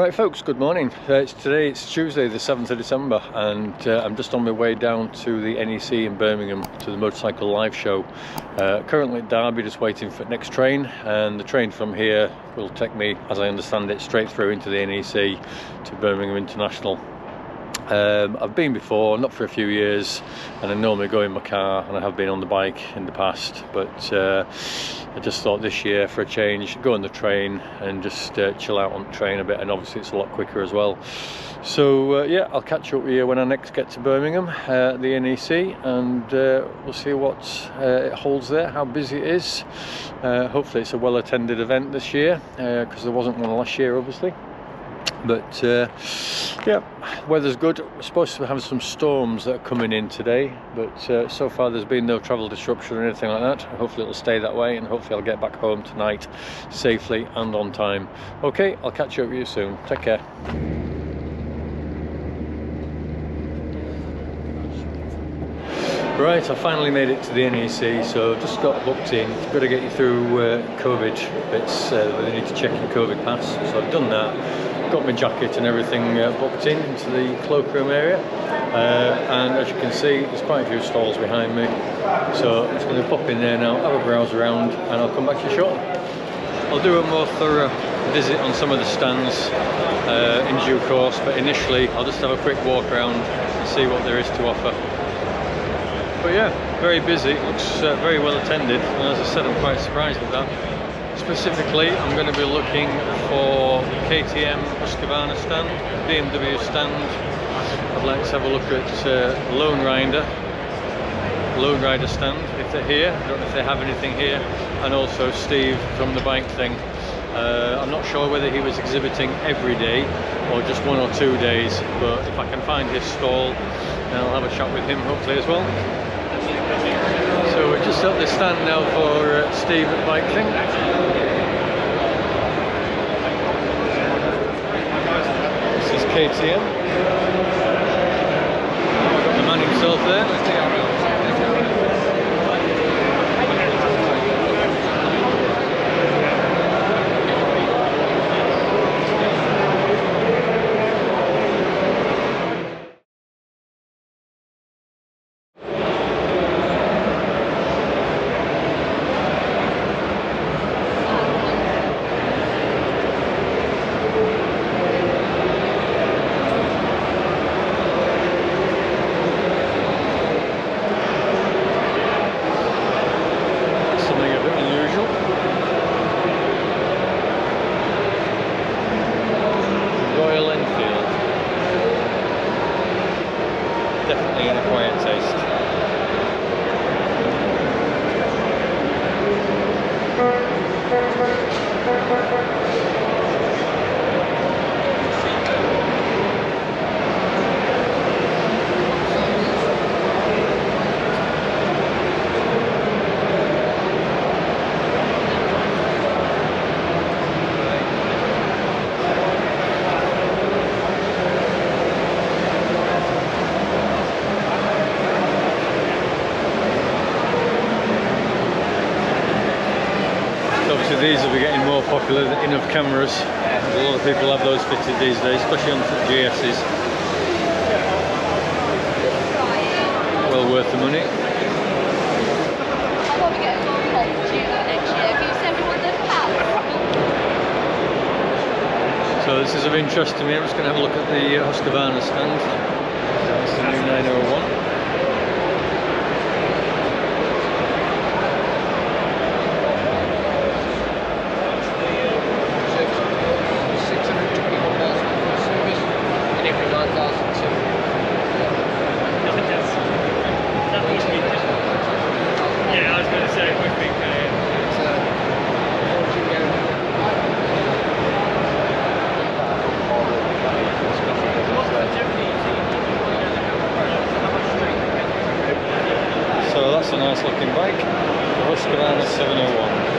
Right folks, good morning. It's Tuesday the 7th of December and I'm just on my way down to the NEC in Birmingham to the motorcycle live show. Currently at Derby, just waiting for the next train, and the train from here will take me, as I understand it, straight through into the NEC to Birmingham International. I've been before, not for a few years, and I normally go in my car, and I have been on the bike in the past, but I just thought this year, for a change, go on the train and just chill out on the train a bit, and obviously it's a lot quicker as well. So yeah, I'll catch up with you when I next get to Birmingham, the NEC, and we'll see what it holds there, how busy it is. Hopefully it's a well attended event this year, because there wasn't one last year obviously. But yeah, weather's good. We're supposed to have some storms that are coming in today, but so far there's been no travel disruption or anything like that. Hopefully it'll stay that way, and hopefully I'll get back home tonight safely and on time. Okay, I'll catch up with you soon. Take care. Right, I finally made it to the NEC, so just got booked in. Got to get you through COVID bits where they need to check your COVID pass, so I've done that. Got my jacket and everything booked into the cloakroom area, and as you can see there's quite a few stalls behind me, so I'm just going to pop in there now, have a browse around, and I'll come back to you shortly. I'll do a more thorough visit on some of the stands in due course, but initially I'll just have a quick walk around and see what there is to offer. But yeah, very busy, looks very well attended, and as I said, I'm quite surprised with that. Specifically, I'm going to be looking for KTM Husqvarna stand, BMW stand. I'd like to have a look at Lone Rider stand, if they're here. I don't know if they have anything here. And also Steve from the bike thing. I'm not sure whether he was exhibiting every day or just 1 or 2 days, but if I can find his stall, then I'll have a chat with him hopefully as well. So we're just at the stand now for Steve at the bike thing. This is KTM. Got the man himself there. Definitely an acquired taste. Obviously these will be getting more popular, enough cameras. A lot of people have those fitted these days, especially on GS's. Well worth the money. So this is of interest to me. I'm just going to have a look at the Husqvarna stand. That's the new 901. So that's a nice looking bike, the Husqvarna 701.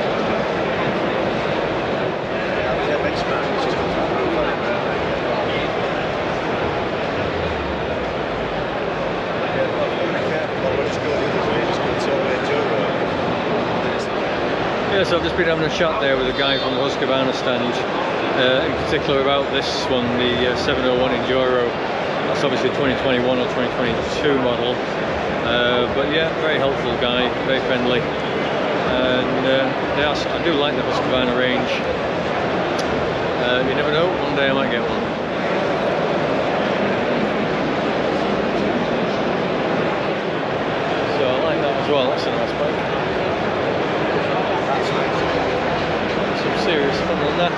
Yeah, so I've just been having a chat there with a guy from the Husqvarna stand, in particular about this one, the 701 Enduro. That's obviously 2021 or 2022 model. But yeah, very helpful guy, very friendly. And yeah, I do like the Husqvarna range. You never know, one day I might get one. So I like that as well, that's a nice bike. Some serious fun on that.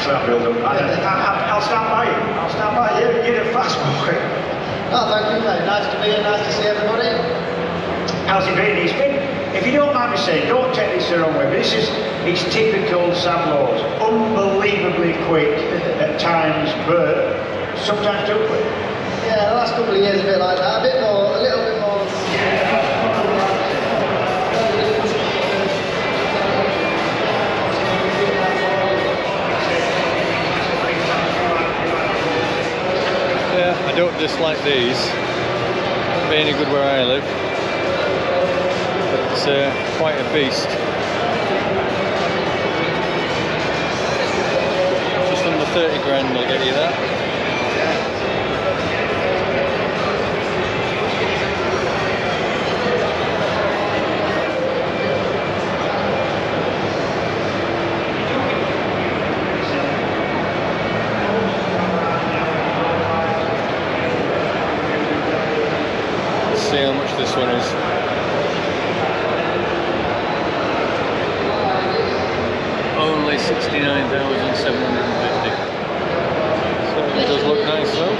That build-up. I'll stand by you. I'll stand by you. You're a fast boy. Oh, thank you, mate. Nice to meet you. Nice to see everybody. How's it been? If you don't mind me saying, don't take this the wrong way, but it's typical Sam Lord. Unbelievably quick at times, but sometimes too quick. Yeah, the last couple of years a bit like that. A little bit more. I don't dislike these, won't be any good where I live, but it's quite a beast. Just under 30 grand will get you that. See how much this one is. Only 69,750. So it does look nice though.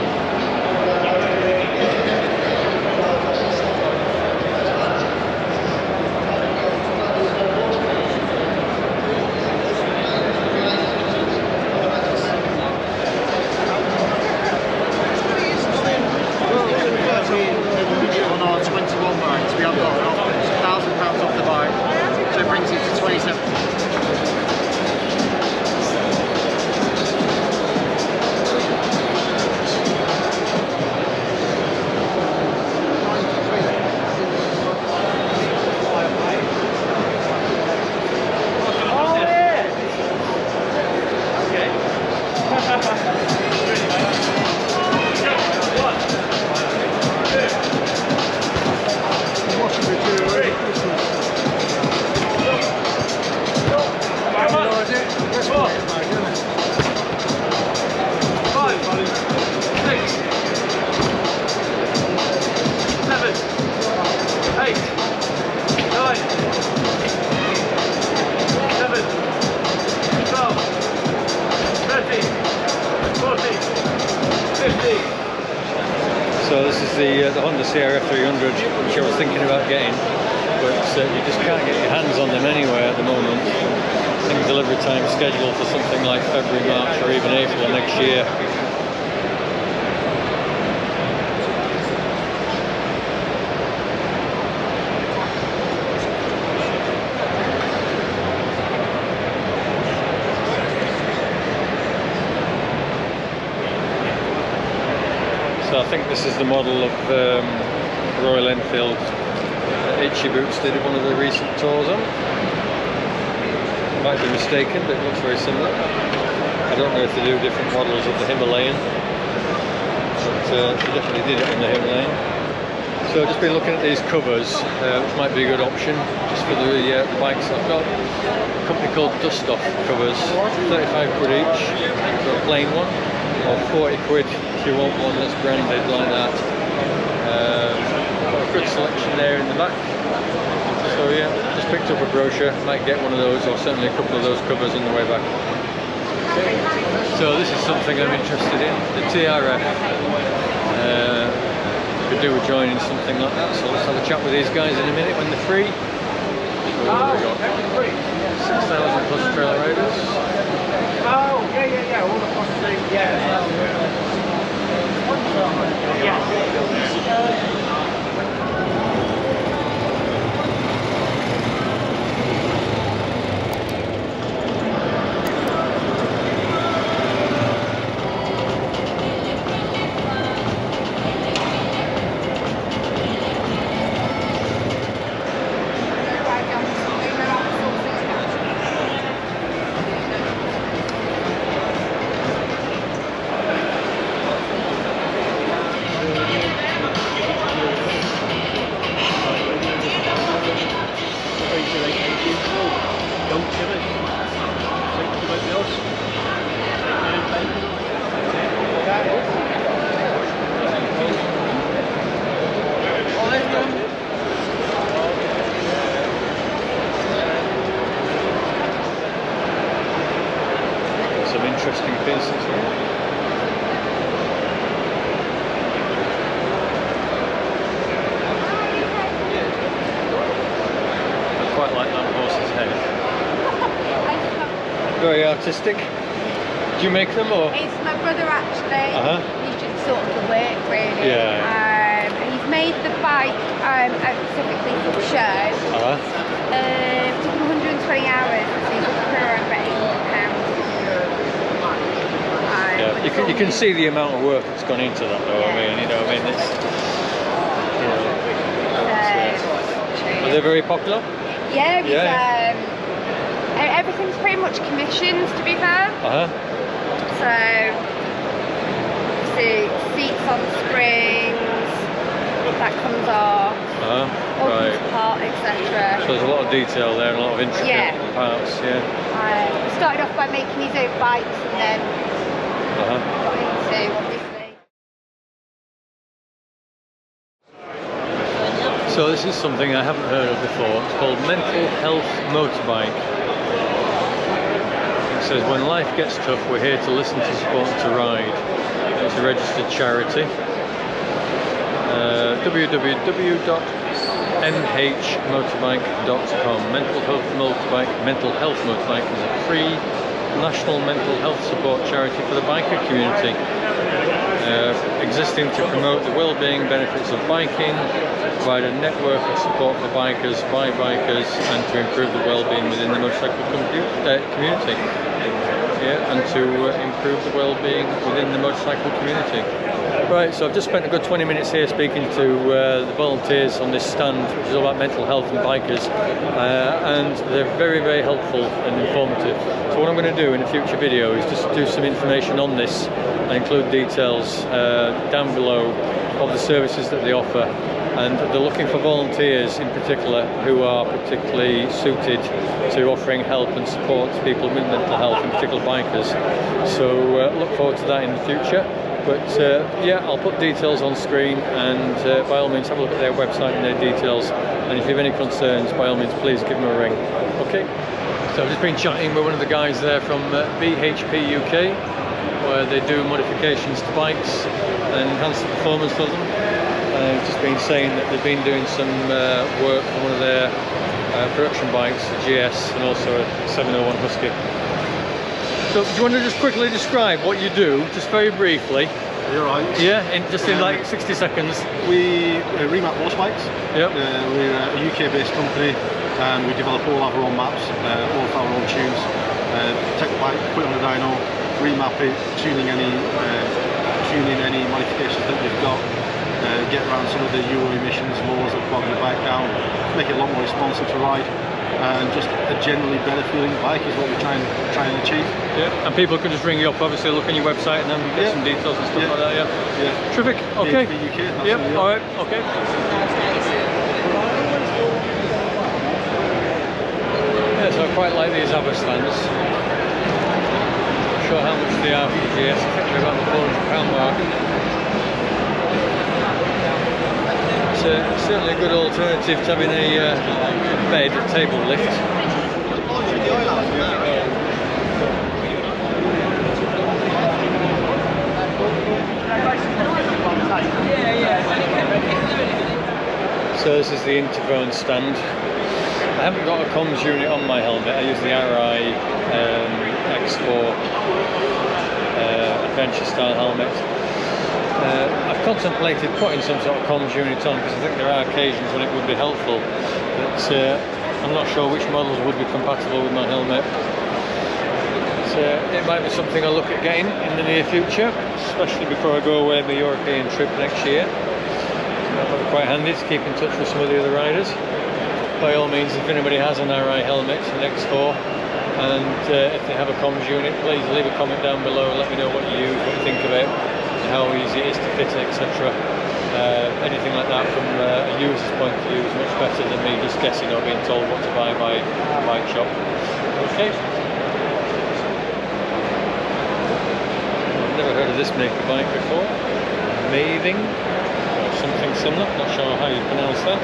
So this is the Honda CRF 300, which I was thinking about getting, but you just can't get your hands on them anywhere at the moment. I think delivery time is scheduled for something like February, March or even April next year. So I think this is the model of Royal Enfield Itchy Boots did one of the recent tours on. Might be mistaken, but it looks very similar. I don't know if they do different models of the Himalayan, but they definitely did it on the Himalayan. So I've just been looking at these covers, which might be a good option just for the bikes. I've got a company called Dust Off covers, 35 quid each for a plain one, or 40 quid if you want one that's branded like that. Got a good selection there in the back. So yeah, just picked up a brochure, might get one of those or certainly a couple of those covers on the way back. So this is something I'm interested in, the TRF. Could do with joining something like that, so let's have a chat with these guys in a minute when they're free. So what have we got? 6,000 plus trail riders. Oh, yeah, all across the street, yeah. Some interesting pieces here. I quite like that horse's head. Very artistic. Do you make them or? It's my brother actually. He's just sort of the work really. Yeah. And he's made the bike specifically for the show. It took him 120 hours. So he's up for around about £800. Yeah, you can see the amount of work that's gone into that though. I mean, it's, are they very popular? Yeah, everything's pretty much commissioned, to be fair. So, seats on springs, that comes off, right. apart, etc. So there's a lot of detail there and a lot of intricate parts, He started off by making his own bikes and then got into, obviously. So this is something I haven't heard of before. It's called Mental Health Motorbike. It says, when life gets tough, we're here to listen, to support and to ride. It's a registered charity. www.nhmotorbike.com. Mental Health Motorbike is a free national mental health support charity for the biker community, existing to promote the well-being benefits of biking, provide a network of support for bikers, by bikers, and to improve the well-being within the motorcycle community. And to improve the well-being within the motorcycle community. Right, so I've just spent a good 20 minutes here speaking to the volunteers on this stand, which is all about mental health and bikers, and they're very, very helpful and informative. So what I'm going to do in a future video is just do some information on this and include details down below of the services that they offer. And they're looking for volunteers in particular who are particularly suited to offering help and support to people with mental health, in particular bikers. So look forward to that in the future. But I'll put details on screen, and by all means have a look at their website and their details. And if you have any concerns, by all means please give them a ring. Okay, so I've just been chatting with one of the guys there from BHP UK, where they do modifications to bikes and enhance the performance of them. I've just been saying that they've been doing some work on one of their production bikes, a GS, and also a 701 Husky. So do you want to just quickly describe what you do, just very briefly? You're right. Yeah, in like 60 seconds. We remap motorbikes. Yep. We're a UK-based company, and we develop all our own maps, all of our own tunes. Take the bike, put it on the dyno, remap it, tuning any modifications that you've got. Get around some of the Euro emissions laws that bog the bike down, make it a lot more responsive to ride, and just a generally better feeling bike is what we try and achieve. Yeah, and people can just ring you up, obviously look on your website and then get some details and stuff like that. Yeah. Terrific. Okay. UK, yep. All right. Okay. Yeah, so I quite like these ABBA stands. Not sure how much they are for the GS. I think they're about the £400 mark. It's certainly a good alternative to having a bed, a table lift. So this is the interphone stand. I haven't got a comms unit on my helmet. I use the RI X4 adventure style helmet. I've contemplated putting some sort of comms unit on because I think there are occasions when it would be helpful, but I'm not sure which models would be compatible with my helmet. It might be something I'll look at getting in the near future, especially before I go away on my European trip next year. That would be quite handy to keep in touch with some of the other riders. By all means, if anybody has an RI helmet, an X4, and if they have a comms unit, please leave a comment down below and let me know what you use, what you think of it, how easy it is to fit it, etc. Anything like that from a user's point of view is much better than me just guessing or being told what to buy by a bike shop. Okay. I've never heard of this make of bike before. Maving, or something similar, not sure how you pronounce that.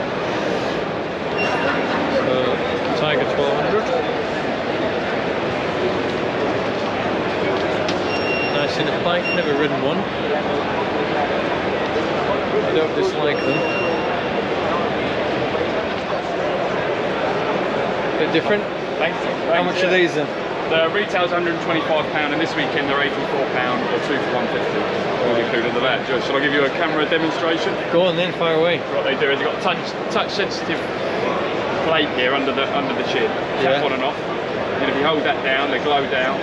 So, Tiger 1200. Nice enough bike, never ridden one. I don't dislike them. Bit different. How much are these then? The retail's £125 and this weekend they're £84 or 2 for 150. All included in that. Shall I give you a camera demonstration? Go on then, fire away. What they do is they've got touch sensitive plate here under the chin. Tap on and off. And if you hold that down, they glow down.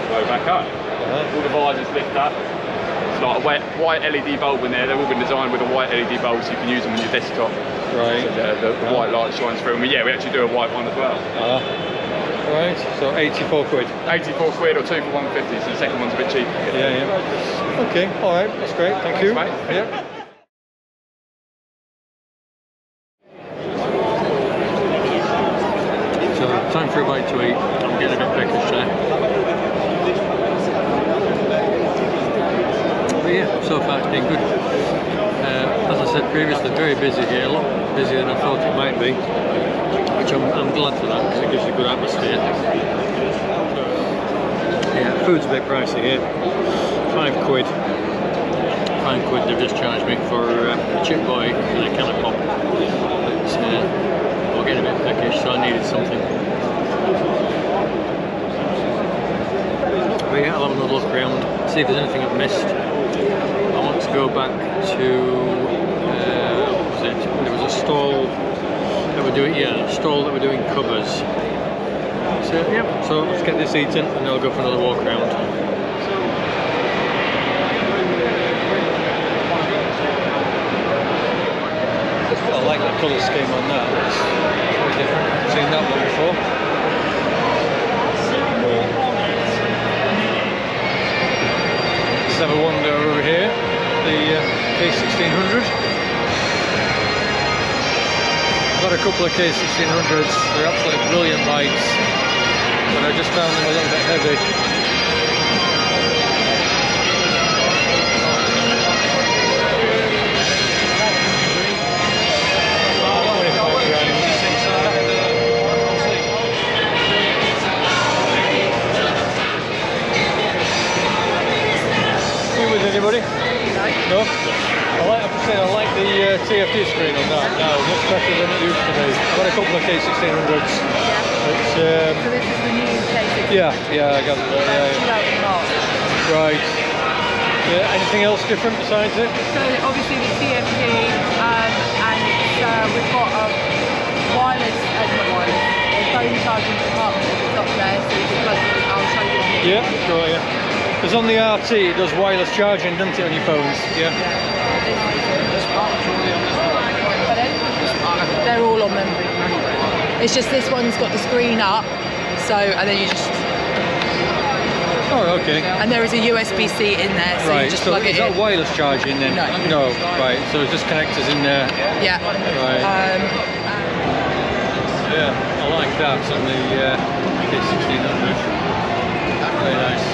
Glow back up. All the visors lift up. It's like a white LED bulb in there. They've all been designed with a white LED bulb so you can use them on your desktop. Right. So the white light shines through. And we actually do a white one as well. Right, so 84 quid. 84 quid or 2 for 150, so the second one's a bit cheaper. Yeah. Okay, alright, that's great, thank you. Mate. Yeah. So, time for a bite to eat. I'm getting a bit peckish there. But yeah, so far it's been good. As I said previously, very busy here, a lot busier than I thought it might be. Which I'm glad for that because it gives you a good atmosphere. Yeah, food's a bit pricey here. £5 quid. £5 quid they've just charged me for a chip boy and a can of pop. But we're getting a bit peckish, so I needed something. But yeah, I'll have another look around, see if there's anything I've missed. I want to go back to what was it? There was a stall that we're doing, stall that we're doing covers. So yeah, so let's get this eaten and then I'll go for another walk around. I like the colour scheme on that, it's very different. I've seen that one before. Let's have a wander over here, the K1600. Got a couple of K1600s, they're absolutely brilliant bikes, but I just found them a little bit heavy. You with anybody? No? I like the TFT screen on that now, much better than it used to be. I've got a couple of K1600s. So this is the new K1600? Yeah, I got that. Yeah. Right. Yeah, anything else different besides it? So obviously the TFT, and we've got a wireless, not wireless, a phone charging department at the top there, so you can plug it in. I'll show you. Yeah, sure, yeah. Because on the RT it does wireless charging, doesn't it, on your phones? Yeah. They're all on them. It's just this one's got the screen up, so, and then you just... Oh, okay. And there is a USB-C in there, so right. you just plug it in. Is that wireless charging then? No. Right, so it's just connectors in there. Yeah. Right. Yeah, I like that on the K1600. Very nice.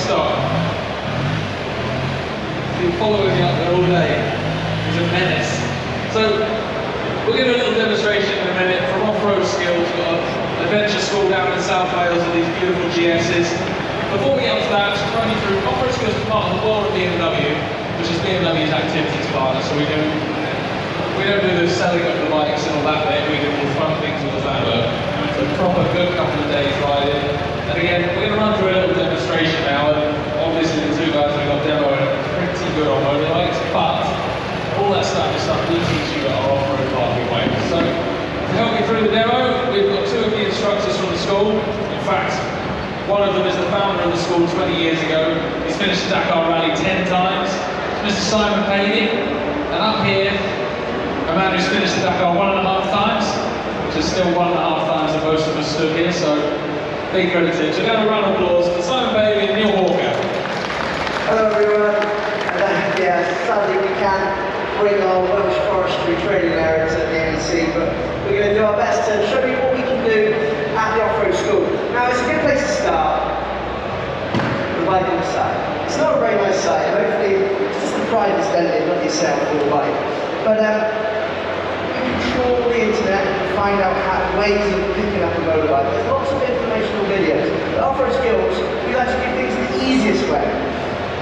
start. Been following me up there all day. He's a menace. So we're going to do a little demonstration in a minute from off-road skills. We've got an adventure school down in South Wales with these beautiful GSs. Before we get on to that, just run you through off-road skills as part of the world of BMW, which is BMW's activities partner. So we don't do the selling of the bikes and all that bit. We do all the fun things with the that look. So proper good couple of days riding. And again, we're going to run through a little demonstration now. And obviously the two guys we've got demo are pretty good on motorbikes, but all that stuff is stuff we teach you at our off-road parking way. So to help you through the demo, we've got two of the instructors from the school. In fact, one of them is the founder of the school 20 years ago. He's finished the Dakar Rally 10 times. It's Mr. Simon Paley. And up here, a man who's finished the Dakar 1.5 times, which is still 1.5 times that most of us stood here, so big credit to him. So down a round of applause for Simon Paley and Neil Walker. Hello everyone. Yeah, sadly we can't bring our Welsh forestry training area to the NEC, but we're going to do our best to show you what we can do at the off-road school. Now it's a good place to start with the bike on the side. It's not a very nice site, and hopefully it's just the pride that's dented, not yourself or the bike. But you can trawl the internet and find out ways of picking up a motorbike. There's lots of informational videos. At off-road skills, we like to do things the easiest way.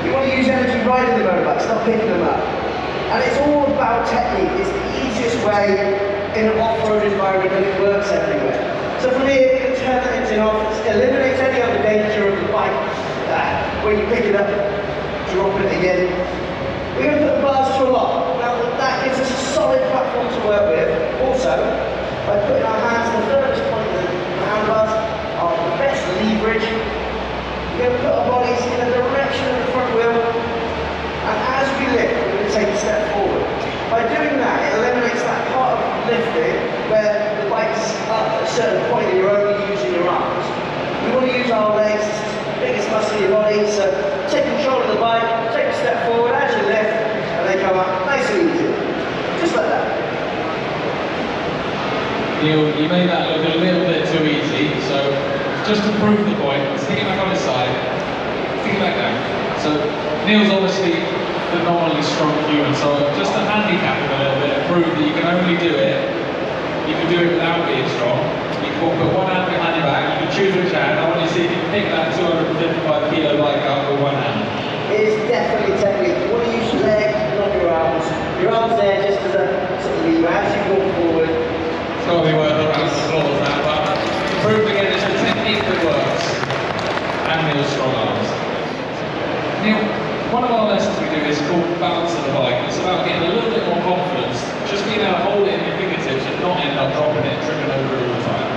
You want to use energy riding the motorbikes, not picking them up. And it's all about technique. It's the easiest way in an off-road environment, and it works everywhere. So from here, you can turn the engine off, eliminate any other danger of the bike. When you pick it up, drop it again. We're going to put the bars to a lock. Now that gives us a solid platform to work with. Also, by putting our hands on the furthest point of the handlebars, our best leverage. We're going to put our bodies in the direction of the front wheel, and as we lift, we're going to take a step forward. By doing that, it eliminates that part of lifting where the bike's up at a certain point and you're only using your arms. We want to use our legs, it's the biggest muscle in your body, so take control of the bike, take a step forward as you lift, and they come up nice and easy. Just like that. You made that look a little bit too easy, so just to prove the point, stick it back on his side, stick it back down. So Neil's obviously a phenomenally strong human, so just to handicap him a little bit and prove that you can only do it, you can do it without being strong. You can put one hand behind your back, you can choose which hand. I want you to see if you can pick that 255 kilo bike up with one hand. It is definitely technique. You want to use your legs, not your arms. Your arms there just as a sort of lever as you walk forward. It's got to be worth a round of applause now, but the proof again is the technique that works, and Neil's strong arms. Neil, one of our lessons we do is called balance of the bike. It's about getting a little bit more confidence, just being able to hold it in your fingertips and not end up dropping it and tripping over it all the time.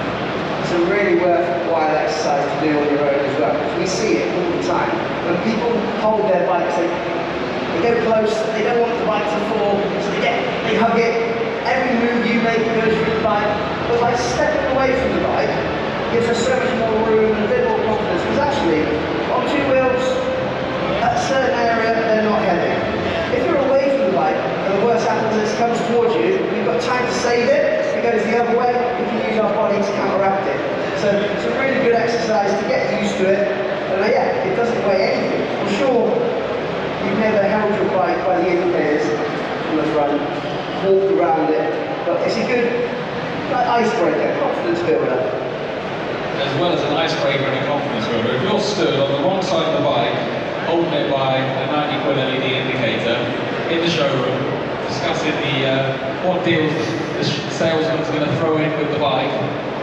It's a really worthwhile exercise to do on your own as well, because we see it all the time. When people hold their bikes, they go close, they don't want the bike to fall, so they hug it. Every move you make goes through the bike, but by stepping away from the bike, it gives us so much more room and a bit more confidence, because actually, on two wheels, at a certain area, they're not heavy. If you're away from the bike, and the worst happens is it comes towards you, we've got time to save it, if it goes the other way, we can use our body to counteract it. So it's a really good exercise to get used to it, and yeah, it doesn't weigh anything. I'm sure you've never held your bike by the indicators from the front, walked around it, but it's a good icebreaker, confidence builder. As well as an icebreaker and a confidence builder, if you're stood on the wrong side of the bike, holding it by a 90 quid LED indicator in the showroom, discussing what deals the salesman's going to throw in with the bike,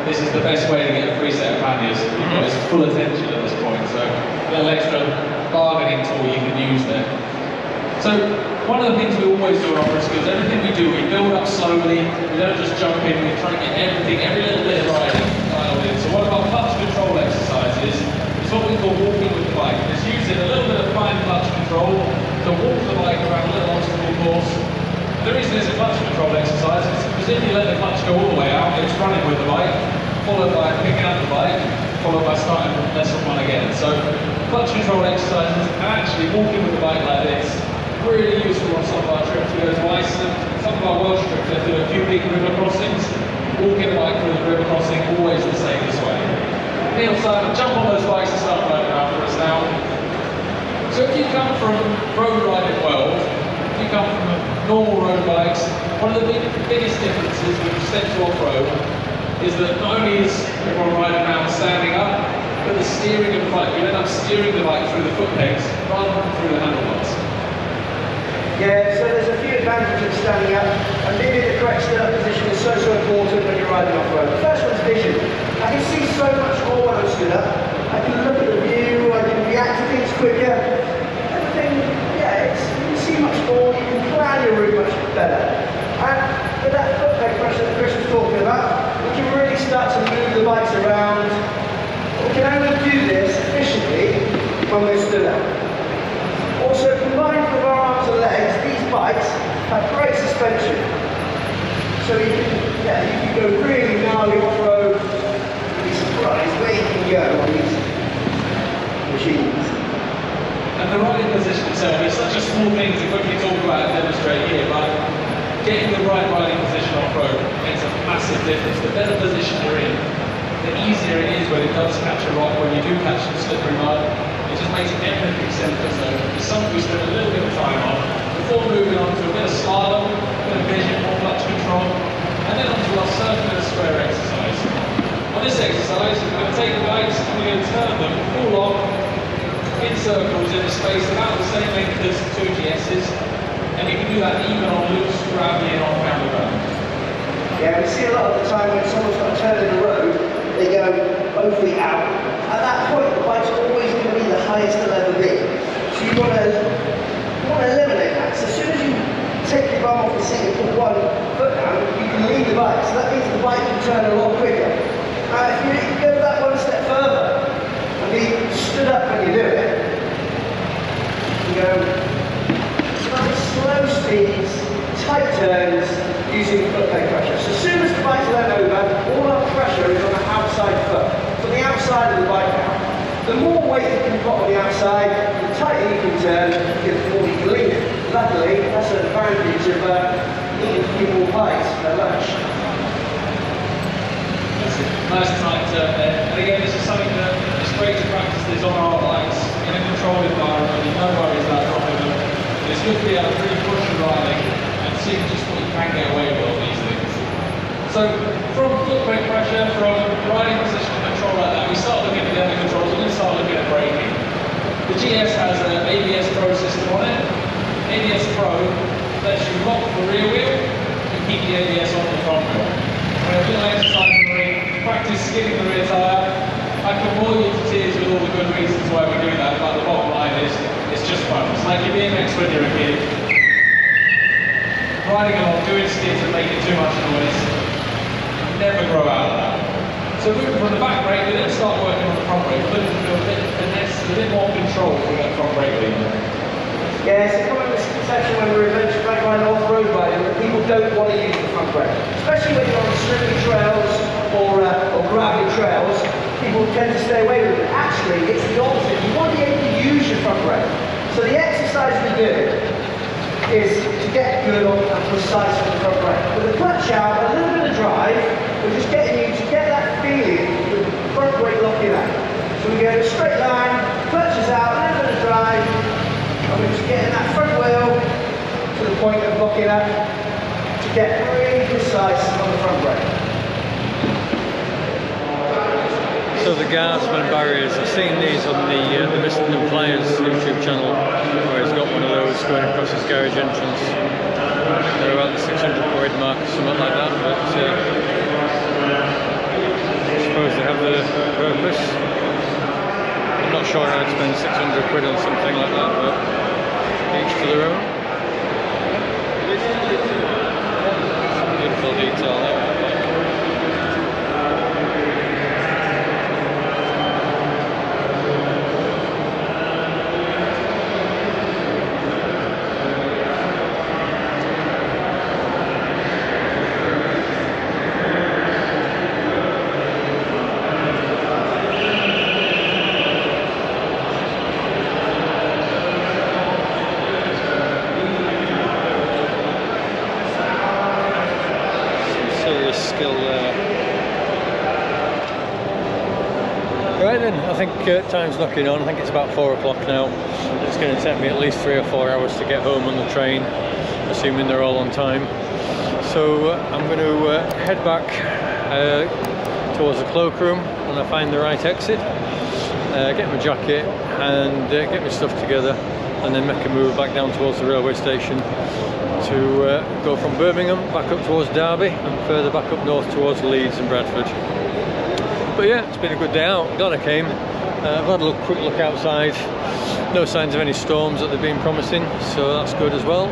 this is the best way to get a free set of panniers. You've got his full attention at this point, so a little extra bargaining tool you can use there. So one of the things we always do on our skills, everything we do, we build up slowly, we don't just jump in, we try to get everything, every little bit of riding dialed in. So one of our clutch control exercises is what we call walking with the bike. It's using a little bit of fine clutch control to walk the bike around a little obstacle course. The reason it's a clutch control exercise is because if you let the clutch go all the way out, it's running with the bike, followed by picking up the bike, followed by starting from lesson one again. So clutch control exercises and actually walking with the bike like this, really useful on some of our trips. We go to Iceland, some of our Welsh trips, they do a few big river crossings. Walking the bike through the river crossing, always the safest way. Neil, Simon, jump on those bikes and start riding around for us now. So if you come from road riding world, if you come from normal road bikes, one of the biggest differences when you step to off-road is that not only is everyone riding around standing up, but the steering of the bike, you end up steering the bike through the foot pegs rather than through the handlebars. Yeah, so there's a few advantages of standing up, and being in the correct stand-up position is so important when you're riding off-road. The first one's vision. I can see so much more when I'm stood up. I can look at the view, I can react to things quicker. Everything, yeah, you can see much more, you can plan your route much better. And with that foot peg pressure that Chris was talking about, we can really start to move the bikes around. We can only do this efficiently when we're stood up. Also, combined with our arms and legs, these bikes have great suspension. So you can go really gnarly off-road. You'll be surprised where you can go on these machines. And the riding position itself is such a small thing to quickly talk about and demonstrate here, but getting the right riding position off-road makes a massive difference. The better position you're in, the easier it is when it does catch a rock, when you do catch some slippery mud. It just makes everything simpler. So it's something we spend a little bit of time on before moving on to a bit of slalom, a bit of vision, more clutch control, and then onto our circular square exercise. On this exercise, we're going to take the bikes and we're going to turn them full on in circles in a space about the same length as 2 GS's, and you can do that even on loose, gravelly and on-round ground. Yeah, we see a lot of the time when someone's got a turn in the road, they go both feet out. At that point, the bike's always going to be the highest they'll ever be. So you want to eliminate that. So as soon as you take your bum off the seat and put one foot down, you can lead the bike. So that means the bike can turn a lot quicker. If you go that one step further and be stood up when you do it, you go nice slow speeds, tight turns, using foot peg pressure. So as soon as the bike's let over, all our pressure is on the outside foot, from the outside of the bike now. The more weight you can put on the outside, the tighter you can turn, the more you can lean it. Luckily, that's an advantage of eating a few more bikes at lunch. Nice tight turn there. And again, this is something that is great to practice this on our bikes in a controlled environment, with no worries about dropping them. It's good to be able to really push your riding and see just what you can get away with on these things. So from foot brake pressure, from riding position and control like that, we start looking at the other controls and then start looking at braking. The GS has an ABS Pro system on it. ABS Pro lets you lock the rear wheel and keep the ABS on the front wheel. When I do my exercise in the ring, practice skidding the rear tyre, I can bore you to tears with all the good reasons why we do that, but the bottom line is, it's just fun. It's like your BMX when you're a kid. Riding along, doing skids and making too much noise. Never grow out of that. So moving from the back brake, we then start working on the front brake. We're looking to do a bit of finesse, a bit more control with that front brake lead. Yeah, it's a common misconception when we're adventure bike riding off-road riding that people don't want to use the front brake. Especially when you're on slippery trails or gravelly trails, people tend to stay away with it. Actually, it's the opposite. You want to be able to use your front brake. So the exercise we do is to get good on and precise on the front brake. With the clutch out, a little bit of drive, we're just getting you to get that feeling with the front brake locking out. So we go in a straight line, clutch is out, a little bit of drive, and we're just getting that front wheel to the point of locking up to get really precise on the front brake. So the guardsman barriers, I've seen these on the Mr. Players YouTube channel, where he's got one of those going across his garage entrance. They're about the 600 quid mark or something like that, but I suppose they have their purpose. I'm not sure I'd spend 600 quid on something like that, but each to their own. Beautiful detail there. think time's knocking on. I think it's about 4 o'clock now. It's going to take me at least 3 or 4 hours to get home on the train, assuming they're all on time. So I'm going to head back towards the cloakroom when I find the right exit, get my jacket and get my stuff together, and then make a move back down towards the railway station to go from Birmingham back up towards Derby and further back up north towards Leeds and Bradford. But yeah, it's been a good day out. Glad I came. I've had a quick look outside. No signs of any storms that they've been promising, so that's good as well.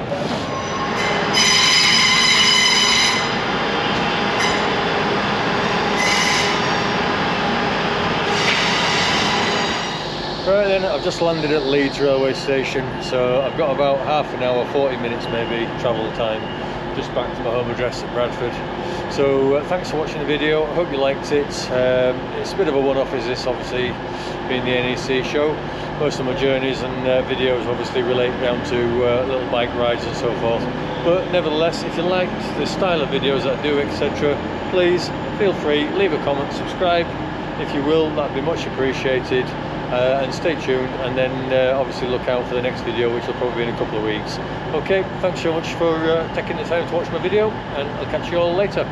Right then, I've just landed at Leeds railway station, so I've got about half an hour, 40 minutes maybe, travel time, just back to my home address at Bradford. So thanks for watching the video. I hope you liked it. It's a bit of a one-off, is this, obviously, being the NEC show. Most of my journeys and videos obviously relate down to little bike rides and so forth. But nevertheless, if you liked the style of videos that I do, etc., please feel free, leave a comment, subscribe if you will, that'd be much appreciated. And stay tuned, and then obviously look out for the next video, which will probably be in a couple of weeks. Okay, thanks so much for taking the time to watch my video, and I'll catch you all later.